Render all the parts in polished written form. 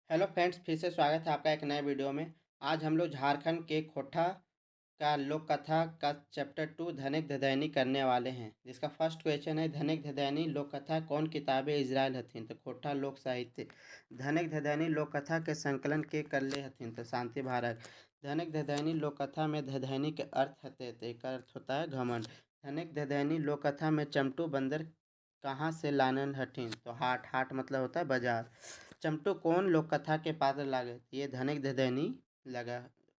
Hello friends, फिर से स्वागत है आपका एक नए वीडियो में। आज हम लोग झारखंड के खोटा का लोक कथा का चैप्टर 2 धनिक धदैनी करने वाले हैं, जिसका फर्स्ट क्वेश्चन है धनिक धदैनी लोक कथा कौन किताबे इजराइल हथिन। तो खोटा लोक साहित्य। धनिक धदैनी लोक कथा के संकलन के करले हथिन। तो शांति भारत। धनिक धदैनी लोक कथा में धदैनी के अर्थ हते, तो एक अर्थ होता है घमंड। धनिक धदैनी लोक कथा में चमटू बंदर कहाँ से लानन हथिन। तो हाट। हाट मतलब होता है बाजार। चमटू कौन लोक कथा के पात्र लागे। ये धनिक धदैनी लगा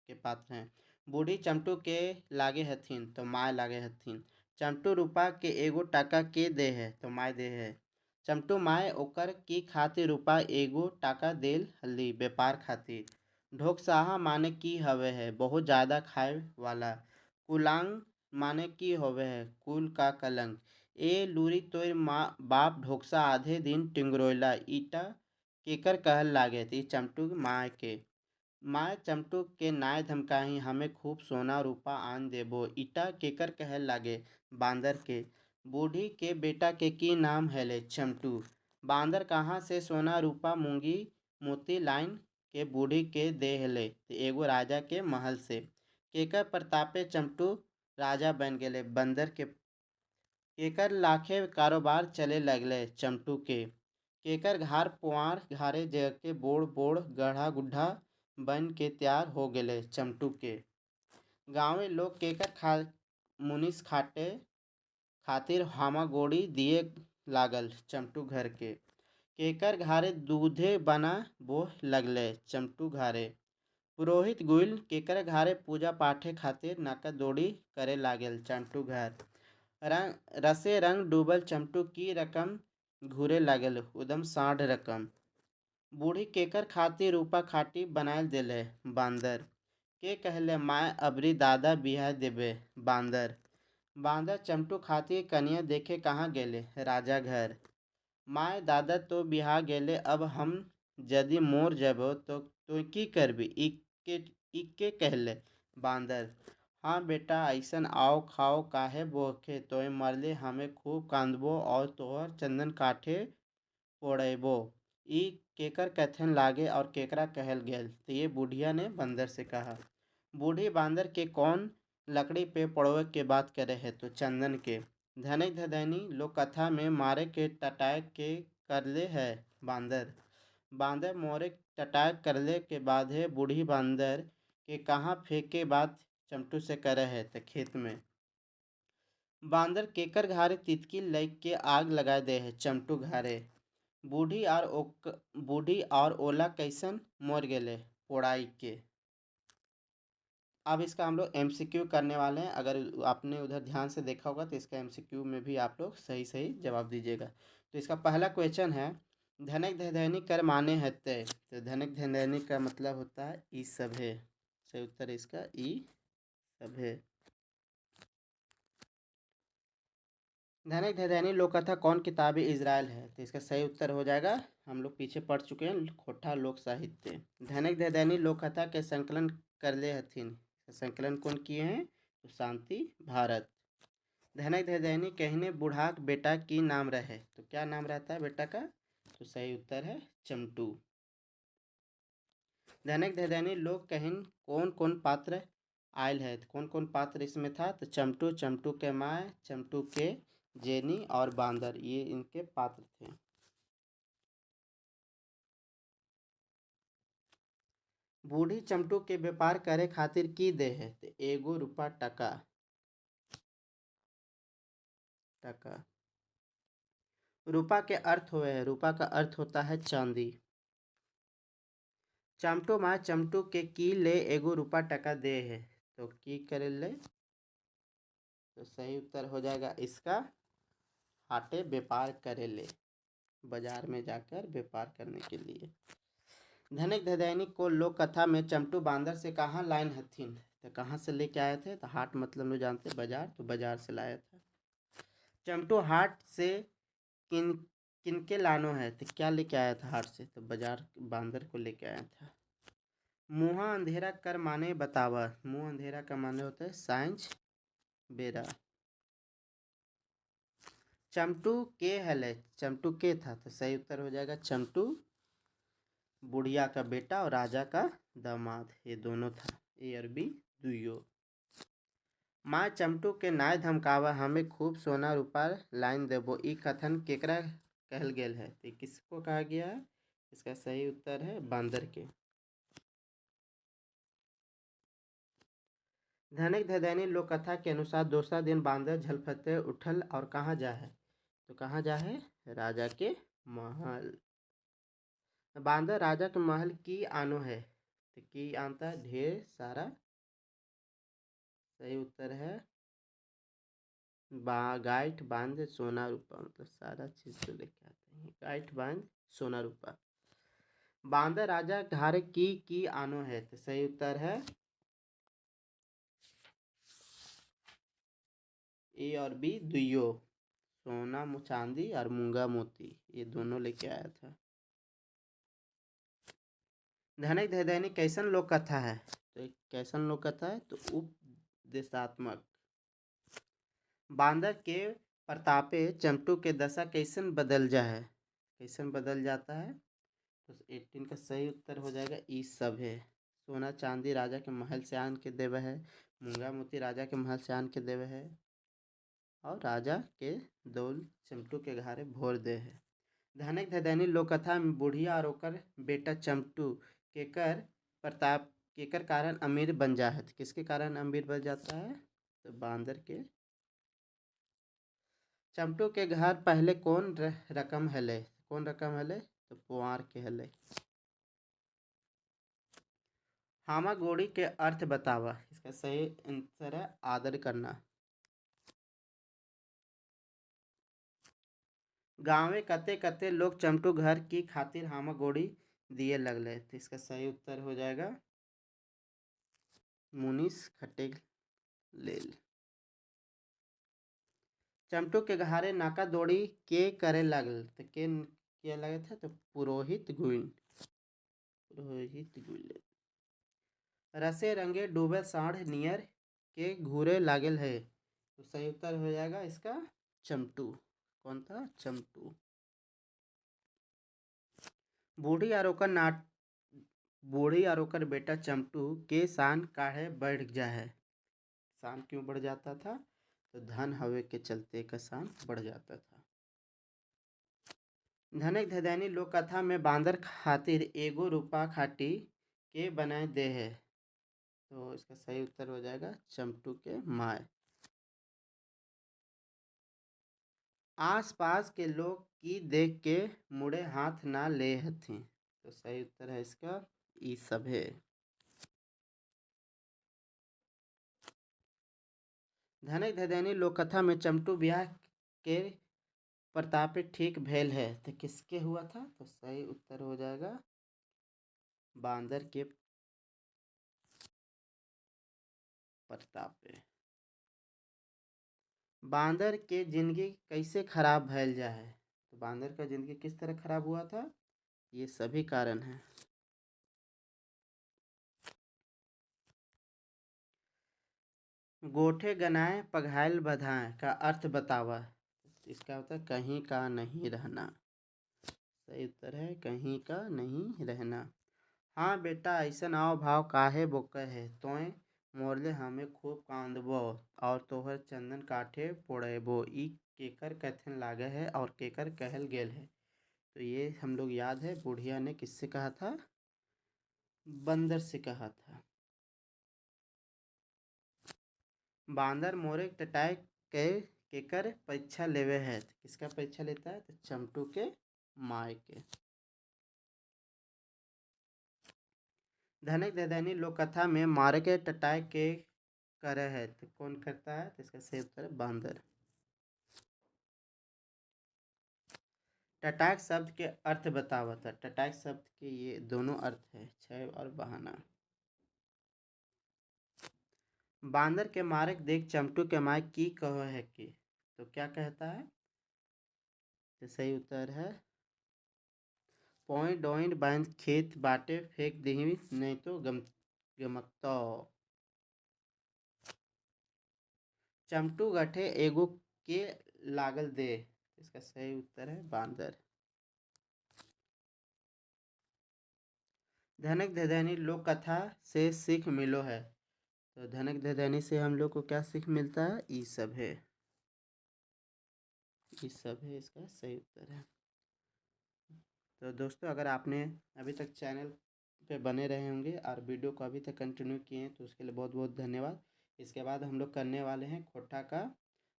के पात्र हैं। बूढ़ी चमटू के लागे हथिन। तो माय लागे हथिन। चमटू रूपा के एगो टाका के दे है। तो माय दे है। चमटू माय ओकर की खातिर रूपा एगो टाका देल हल्दी व्यापार खातिर। ढोकसाहा माने की हवे है बहुत ज़्यादा खाए वाला। कुलांग माने की होवे है कुल का कलंक। ए लूरी तोर माँ बाप ढोकसा आधे दिन टिंगरोइला ईटा केकर कहल लागे। ती चमटू माय के। माय चमटू के नाय धमकाही हमें खूब सोना रूपा आन देबो ईटा केकर कहल लागे। बांदर के। बूढ़ी के बेटा के की नाम हैले चमटू। बांदर कहाँ से सोना रूपा मूंगी मोती लाइन के बूढ़ी के दे हले। तो एगो राजा के महल से। केकर प्रतापे चमटू राजा बन गेले। बंदर के। केकर लाखे कारोबार चले लगले चमटू के। केकर घार पुआर घारे जके बोड़ बोड़ गढ़ा गुड्ढा बन के तैयार हो गेले चमटू के। गाँवे लोग केकर मुनिस खाटे खातिर हामा गोड़ी दिए लागल चमटू घर के। केकर घारे दूधे बना बोह लगले चमटू घारे। पुरोहित गुइल केकर घारे पूजा पाठे खातिर नाका दौड़ी करे लागल चमटू घर। रसे रंग डूबल चमटू की रकम घूरे लागल उदम साढ़ रकम। बूढ़ी केकर खातिर रूपा खाटी बनायल देले बांदर। के कहले माय अबरी दादा बियाह देबे बांदर। बांदर चमटू खातिर कन्या देखे कहाँ गेले राजा घर। माय दादा तो बियाह गेले अब हम यदि मोर जबो तो की करबी इके कहले बांदर। हाँ बेटा ऐसन आओ खाओ काहे बोखे तोय मरले हमें खूब कांदबो और तोहर चंदन काठे पोड़ेबो। ई केकर कथन लागे और केकरा कहल गेल। तो ये बुढ़िया ने बंदर से कहा। बूढ़ी बांदर के कौन लकड़ी पे पड़ोए के बात करे है। तो चंदन के। धनिक धदैनी लोक कथा में मारे के टटाए के करले है बांदर। बांदर मोरे टटाए करले के बाद है बूढ़ी बांदर के कहाँ फेंके बात चमटू से करे है। तो खेत में। बांदर केकर घारे तितकी लग के आग लगा दे है चमटू घारे। बूढ़ी और ओला कैसन मर गेले पोड़ाई के। अब इसका हम लोग एमसीक्यू करने वाले हैं। अगर आपने उधर ध्यान से देखा होगा तो इसका एमसीक्यू में भी आप लोग सही सही जवाब दीजिएगा। तो इसका पहला क्वेश्चन है धनिक धदैनी कर माने हते। तो धनिक धदैनी का मतलब होता है ई सब है। सही उत्तर इसका ई सब है। धनिक धदैनी लोक कथा कौन किताबी इजराइल है। तो इसका सही उत्तर हो जाएगा, हम लोग पीछे पढ़ चुके हैं, खोटा लोक साहित्य। धनिक धदैनी लोक कथा के संकलन करले हथिन। संकलन कौन किए हैं। तो शांति भारत। धनिक धदैनी कहने बूढ़ाक बेटा की नाम रहे। तो क्या नाम रहता है बेटा का। तो सही उत्तर है चमटू। धनिक धदैनी लोग कहन कौन कौन पात्र आयल है। कौन कौन पात्र इसमें था। तो चमटू, चमटू के माय, चमटू के जेनी और बांदर, ये इनके पात्र थे। बूढ़ी चमटू के व्यापार करे खातिर की दे है। तो एगो रुपा टका। टका। रुपा के अर्थ हुए है। रुपा का अर्थ होता है चांदी। चमटू माँ चमटू के की ले एगो रुपा टका दे है। तो की करे ले। तो सही उत्तर हो जाएगा इसका हाटे व्यापार करे ले। बाजार में जाकर व्यापार करने के लिए। धनिक धदैनी को लोक कथा में चमटू बांदर से कहाँ लाइन हथिन। तो कहाँ से लेके आए थे। तो हाट मतलब लोग जानते बाजार, तो बाजार से लाया था। चमटू हाट से किन किनके लानो है। तो क्या लेके आया था हाट से। तो बाजार बांदर को लेके आया था। मुँहा अंधेरा कर माने बतावा। मुँह अंधेरा का माने होता है सांझ बेरा। चमटू के हले। चमटू के था। तो सही उत्तर हो जाएगा चमटू बुढ़िया का बेटा और राजा का दामाद, ये दोनों था। ए और बी दुइयो। माँ चमटू के नाय धमकावा हमें खूब सोना रूपा लाइन देबो, ई कथन केकरा कहल गेल है? तो किसको कहा गया है? इसका सही उत्तर है बांदर के। धनिक धदैनी लोक कथा के अनुसार दूसरा दिन बांदर झलफते उठल और कहाँ जा है? तो कहाँ जा है? राजा के महल। बांदर राजा के महल की आनो है? तो की आनता ढेर सारा। सही उत्तर है गाइठ बांध सोना रूपा, मतलब सारा चीज तो लेके आते हैं। गाइठ बांध सोना रूपा। बांदर राजा घर की आनो है? तो सही उत्तर है ए और बी दुइयो। सोना चांदी और मूंगा मोती, ये दोनों लेके आया था। धनिक धैर्यनी कैसन लोक कथा है? तो एक कैसन लोक कथा है? तो उपदेशात्मक। बांदर के प्रतापे चमटू के दशा कैसन बदल जा है? कैसन बदल जाता है? तो 18 का सही उत्तर हो जाएगा ई सब है। सोना चांदी राजा के महल से आन के देवे है, मूंगा मोती राजा के महल से आन के देवे है, और राजा के दौल चमटू के घारे भोर दे है। धनक धदैनी लोककथा में बुढ़िया और ओकर बेटा चमटू केकर प्रताप केकर कारण अमीर बन जा है? तो किसके कारण अमीर बन जाता है? तो बांदर के। चमटू के घर पहले कौन रकम हले? कौन रकम हले? तो पुआर के हले। हामा गोड़ी के अर्थ बतावा, इसका सही आंसर है आदर करना। गाँवे कते कते लोग चमटू घर की खातिर हामा गोड़ी दिए लगले, तो इसका सही उत्तर हो जाएगा मुनीस खटे लेल। चमटू के घारे नाका दौड़ी के करे लगल, तो के किया लगे थे? तो पुरोहित गुइन। पुरोहित गुइन। रसे रंगे डूबे साढ़ नियर के घूरे लागल है, तो सही उत्तर हो जाएगा इसका चमटू। कौन था? चमटू। बूढ़ी और ओकर नाट बूढ़ी और ओकर बेटा चमटू के शान काहे बढ़ जा है? शान क्यों बढ़ जाता था? तो धन हवे के चलते का शान बढ़ जाता था। धनक धदैनी लोक कथा में बांदर खातिर एगो रूपा खाटी के बनाए दे है, तो इसका सही उत्तर हो जाएगा चमटू के माए। आस पास के लोग की देख के मुड़े हाथ ना ले हथिन, तो सही उत्तर है इसका ई सब है। धनक धदैनी लोक कथा में चमटू ब्याह के प्रतापे ठीक भेल है, तो किसके हुआ था? तो सही उत्तर हो जाएगा बांदर के प्रतापे। बांदर के जिंदगी कैसे खराब भैल जा है? तो बांदर का जिंदगी किस तरह खराब हुआ था? ये सभी कारण हैं। गोठे गनाए पघायल बधाए का अर्थ बतावा, इसका होता है कहीं का नहीं रहना। सही उत्तर है कहीं का नहीं रहना। हाँ बेटा ऐसा आओ भाव काहे बोके है, तोय मोरले हमें खूब कांदबो और तोहर चंदन काठे पोड़ेबो, ई केकर कथन लागे है और केकर कहल गेल है? तो ये हम लोग याद है बुढ़िया ने किससे कहा था? बंदर से कहा था। बांदर मोरे टटाए के केकर परीक्षा लेवे है? तो किसका परीक्षा लेता है? तो चमटू के माए के। धनक ददैनी लोक कथा में मारे के टटाए के करे है, तो कौन करता है? तो इसका सही उत्तर है बांदर। टटाक शब्द के अर्थ बतावा था। टटाक शब्द के ये दोनों अर्थ है, क्षय और बहाना। बांदर के मारक देख चमटू के माए की कहो है कि, तो क्या कहता है? तो सही उत्तर है पॉइंट डॉइंट बांध खेत बाटे फेंक दही नहीं तो गमकतो। चमटू गठे एगो के लागल दे, इसका सही उत्तर है बांदर। धनक धदैनी लोक कथा से सीख मिलो है। तो धनक धदैनी से हम लोग को क्या सीख मिलता है? ई सब है, ई सब है इसका सही उत्तर है। तो दोस्तों, अगर आपने अभी तक चैनल पे बने रहे होंगे और वीडियो को अभी तक कंटिन्यू किए हैं तो उसके लिए बहुत बहुत धन्यवाद। इसके बाद हम लोग करने वाले हैं खोटा का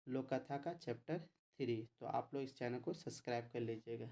लोक कथा का चैप्टर 3। तो आप लोग इस चैनल को सब्सक्राइब कर लीजिएगा।